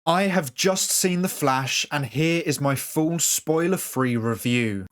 I have just seen The Flash, and here is my full spoiler-free review.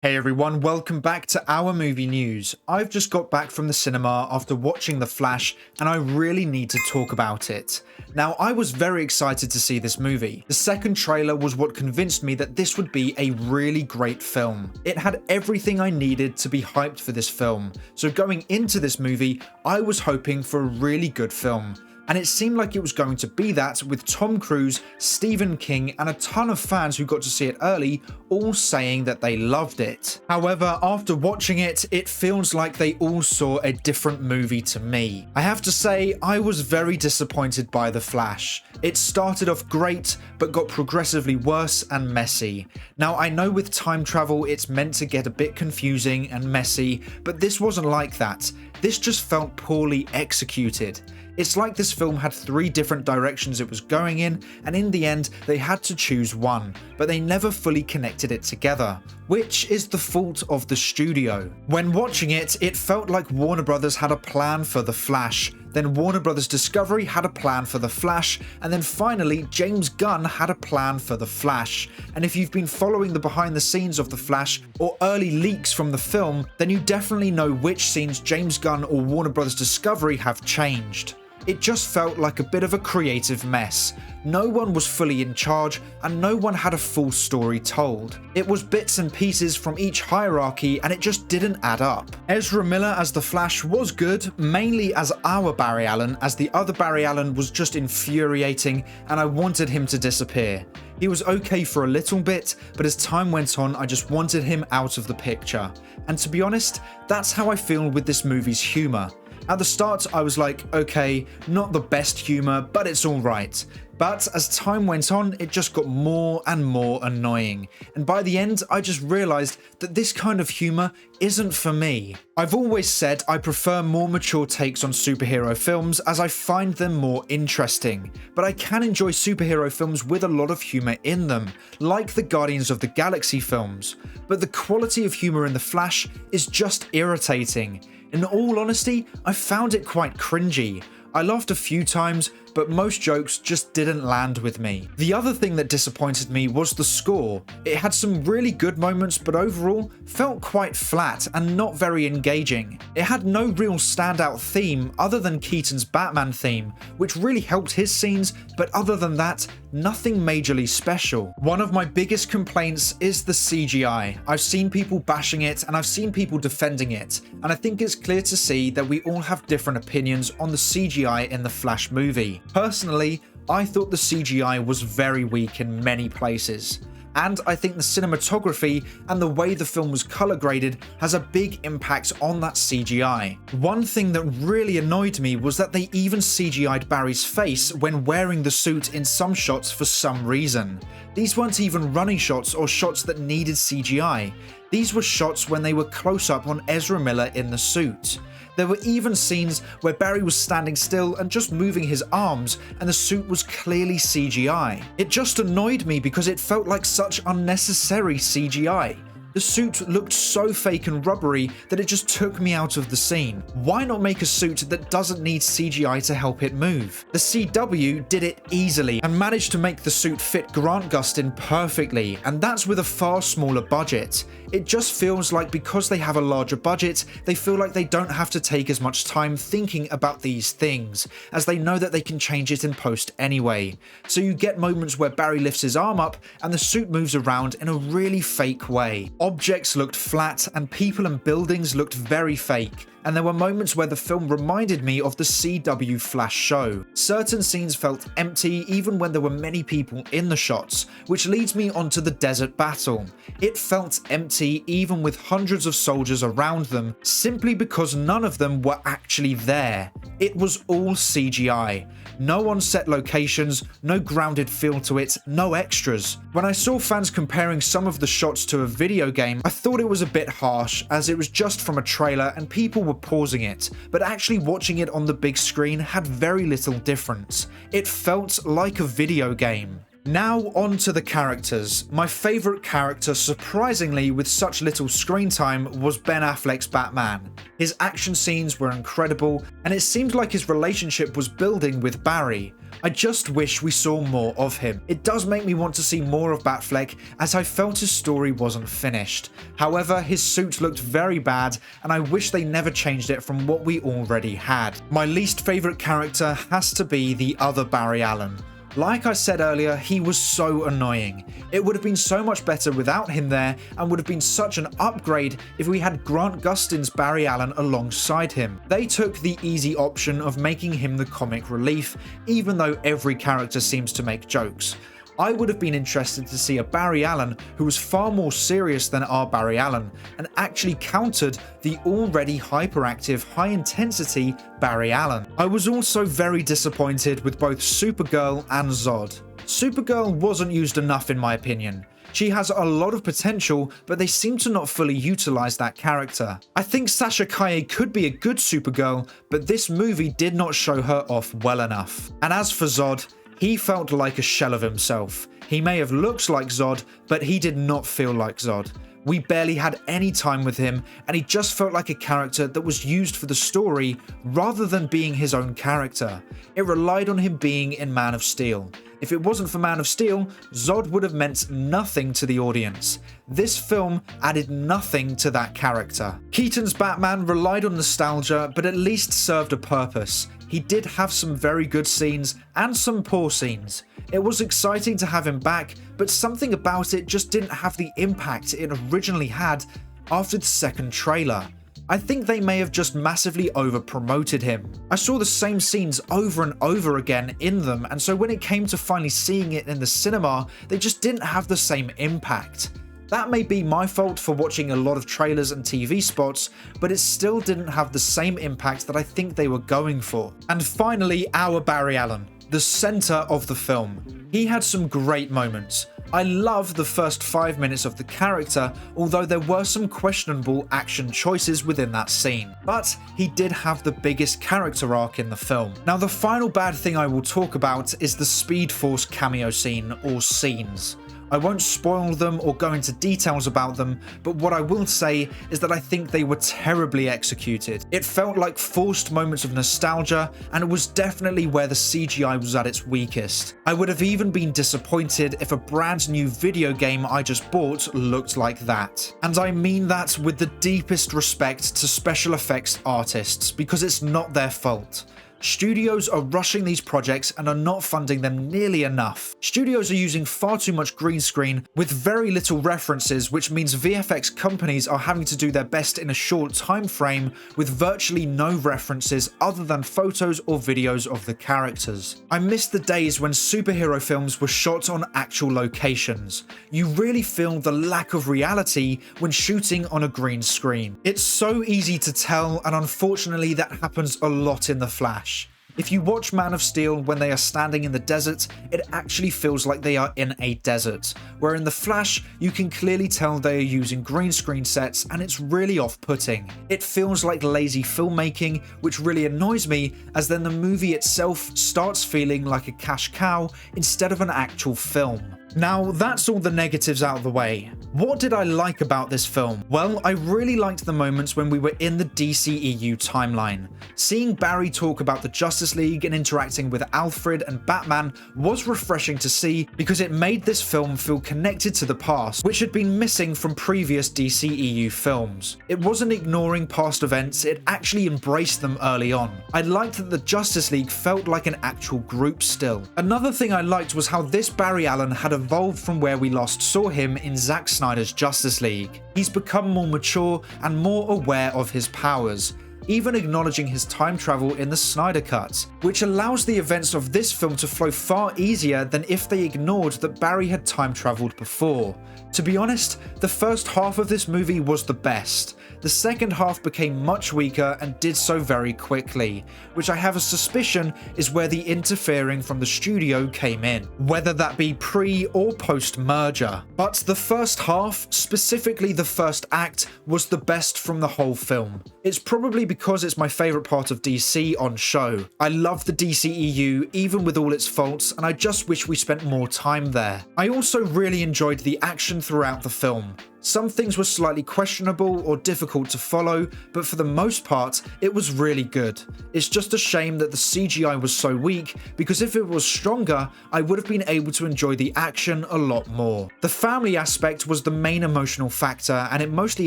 Hey everyone, welcome back to our movie news. I've just got back from the cinema after watching The Flash, and I really need to talk about it. Now, I was very excited to see this movie. The second trailer was what convinced me that this would be a really great film. It had everything I needed to be hyped for this film, so going into this movie, I was hoping for a really good film. And it seemed like it was going to be that, with Tom Cruise, Stephen King, and a ton of fans who got to see it early all saying that they loved it. However, after watching it, it feels like they all saw a different movie to me. I have to say, I was very disappointed by The Flash. It started off great, but got progressively worse and messy. Now, I know with time travel it's meant to get a bit confusing and messy, but this wasn't like that. This just felt poorly executed. It's like this film had 3 different directions it was going in, and in the end they had to choose one, but they never fully connected it together, which is the fault of the studio. When watching it, it felt like Warner Brothers had a plan for The Flash, then Warner Brothers Discovery had a plan for The Flash, and then finally James Gunn had a plan for The Flash. And if you've been following the behind the scenes of The Flash or early leaks from the film, then you definitely know which scenes James Gunn or Warner Brothers Discovery have changed. It just felt like a bit of a creative mess. No one was fully in charge, and no one had a full story told. It was bits and pieces from each hierarchy, and it just didn't add up. Ezra Miller as the Flash was good, mainly as our Barry Allen, as the other Barry Allen was just infuriating, and I wanted him to disappear. He was okay for a little bit, but as time went on, I just wanted him out of the picture. And to be honest, that's how I feel with this movie's humour. At the start, I was like, okay, not the best humour, but it's alright. But as time went on, it just got more and more annoying. And by the end, I just realised that this kind of humour isn't for me. I've always said I prefer more mature takes on superhero films as I find them more interesting. But I can enjoy superhero films with a lot of humour in them, like the Guardians of the Galaxy films. But the quality of humour in The Flash is just irritating. In all honesty, I found it quite cringy. I laughed a few times, but most jokes just didn't land with me. The other thing that disappointed me was the score. It had some really good moments, but overall felt quite flat and not very engaging. It had no real standout theme other than Keaton's Batman theme, which really helped his scenes, but other than that, nothing majorly special. One of my biggest complaints is the CGI. I've seen people bashing it and I've seen people defending it, and I think it's clear to see that we all have different opinions on the CGI in the Flash movie. Personally, I thought the CGI was very weak in many places. And I think the cinematography and the way the film was colour graded has a big impact on that CGI. One thing that really annoyed me was that they even CGI'd Barry's face when wearing the suit in some shots for some reason. These weren't even running shots or shots that needed CGI. These were shots when they were close up on Ezra Miller in the suit. There were even scenes where Barry was standing still and just moving his arms, and the suit was clearly CGI. It just annoyed me because it felt like such unnecessary CGI. The suit looked so fake and rubbery that it just took me out of the scene. Why not make a suit that doesn't need CGI to help it move? The CW did it easily and managed to make the suit fit Grant Gustin perfectly, and that's with a far smaller budget. It just feels like because they have a larger budget, they feel like they don't have to take as much time thinking about these things, as they know that they can change it in post anyway. So you get moments where Barry lifts his arm up and the suit moves around in a really fake way. Objects looked flat and people and buildings looked very fake, and there were moments where the film reminded me of the CW Flash show. Certain scenes felt empty even when there were many people in the shots, which leads me onto the desert battle. It felt empty even with hundreds of soldiers around them, simply because none of them were actually there. It was all CGI. No on-set locations, no grounded feel to it, no extras. When I saw fans comparing some of the shots to a video game, I thought it was a bit harsh, as it was just from a trailer and people were pausing it, but actually watching it on the big screen had very little difference. It felt like a video game. Now on to the characters. My favourite character, surprisingly with such little screen time, was Ben Affleck's Batman. His action scenes were incredible, and it seemed like his relationship was building with Barry. I just wish we saw more of him. It does make me want to see more of Batfleck, as I felt his story wasn't finished. However, his suit looked very bad, and I wish they never changed it from what we already had. My least favourite character has to be the other Barry Allen. Like I said earlier, he was so annoying. It would have been so much better without him there, and would have been such an upgrade if we had Grant Gustin's Barry Allen alongside him. They took the easy option of making him the comic relief, even though every character seems to make jokes. I would have been interested to see a Barry Allen who was far more serious than our Barry Allen, and actually countered the already hyperactive, high-intensity Barry Allen. I was also very disappointed with both Supergirl and Zod. Supergirl wasn't used enough in my opinion. She has a lot of potential, but they seem to not fully utilize that character. I think Sasha Calle could be a good Supergirl, but this movie did not show her off well enough. And as for Zod, he felt like a shell of himself. He may have looked like Zod, but he did not feel like Zod. We barely had any time with him, and he just felt like a character that was used for the story rather than being his own character. It relied on him being in Man of Steel. If it wasn't for Man of Steel, Zod would have meant nothing to the audience. This film added nothing to that character. Keaton's Batman relied on nostalgia, but at least served a purpose. He did have some very good scenes and some poor scenes. It was exciting to have him back, but something about it just didn't have the impact it originally had after the second trailer. I think they may have just massively over-promoted him. I saw the same scenes over and over again in them, and so when it came to finally seeing it in the cinema, they just didn't have the same impact. That may be my fault for watching a lot of trailers and TV spots, but it still didn't have the same impact that I think they were going for. And finally, our Barry Allen, the center of the film. He had some great moments. I love the first 5 minutes of the character, although there were some questionable action choices within that scene. But he did have the biggest character arc in the film. Now, the final bad thing I will talk about is the Speed Force cameo scene, or scenes. I won't spoil them or go into details about them, but what I will say is that I think they were terribly executed. It felt like forced moments of nostalgia, and it was definitely where the CGI was at its weakest. I would have even been disappointed if a brand new video game I just bought looked like that. And I mean that with the deepest respect to special effects artists, because it's not their fault. Studios are rushing these projects and are not funding them nearly enough. Studios are using far too much green screen with very little references, which means VFX companies are having to do their best in a short time frame with virtually no references other than photos or videos of the characters. I miss the days when superhero films were shot on actual locations. You really feel the lack of reality when shooting on a green screen. It's so easy to tell, and unfortunately that happens a lot in The Flash. If you watch Man of Steel when they are standing in the desert, it actually feels like they are in a desert, where in The Flash, you can clearly tell they are using green screen sets, and it's really off-putting. It feels like lazy filmmaking, which really annoys me, as then the movie itself starts feeling like a cash cow instead of an actual film. Now, that's all the negatives out of the way. What did I like about this film? Well, I really liked the moments when we were in the DCEU timeline. Seeing Barry talk about the Justice League and interacting with Alfred and Batman was refreshing to see, because it made this film feel connected to the past, which had been missing from previous DCEU films. It wasn't ignoring past events, it actually embraced them early on. I liked that the Justice League felt like an actual group still. Another thing I liked was how this Barry Allen had evolved from where we last saw him in Zack Snyder's Justice League. He's become more mature and more aware of his powers, even acknowledging his time travel in the Snyder Cut, which allows the events of this film to flow far easier than if they ignored that Barry had time traveled before. To be honest, the first half of this movie was the best. The second half became much weaker and did so very quickly, which I have a suspicion is where the interfering from the studio came in, whether that be pre or post merger. But the first half, specifically the first act, was the best from the whole film. It's probably because because it's my favourite part of DC on show. I love the DCEU even with all its faults, and I just wish we spent more time there. I also really enjoyed the action throughout the film. Some things were slightly questionable or difficult to follow, but for the most part, it was really good. It's just a shame that the CGI was so weak, because if it was stronger, I would have been able to enjoy the action a lot more. The family aspect was the main emotional factor, and it mostly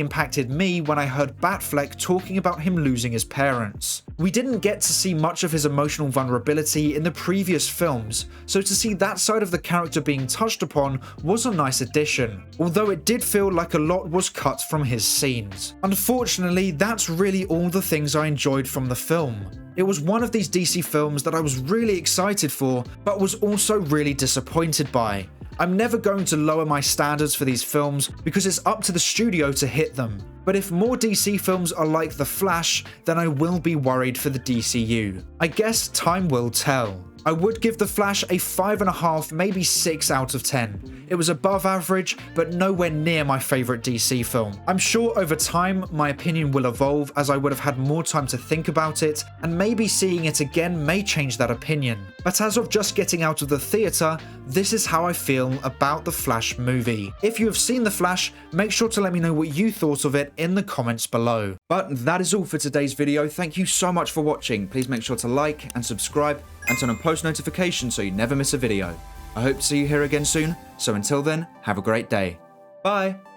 impacted me when I heard Batfleck talking about him losing his parents. We didn't get to see much of his emotional vulnerability in the previous films, so to see that side of the character being touched upon was a nice addition, although it did feel like a lot was cut from his scenes. Unfortunately, that's really all the things I enjoyed from the film. It was one of these DC films that I was really excited for, but was also really disappointed by. I'm never going to lower my standards for these films because it's up to the studio to hit them. But if more DC films are like The Flash, then I will be worried for the DCU. I guess time will tell. I would give The Flash a 5.5, maybe 6 out of 10. It was above average, but nowhere near my favourite DC film. I'm sure over time, my opinion will evolve as I would have had more time to think about it, and maybe seeing it again may change that opinion. But as of just getting out of the theatre, this is how I feel about the Flash movie. If you have seen The Flash, make sure to let me know what you thought of it in the comments below. But that is all for today's video. Thank you so much for watching. Please make sure to like and subscribe and turn on post notifications so you never miss a video. I hope to see you here again soon, so until then, have a great day. Bye!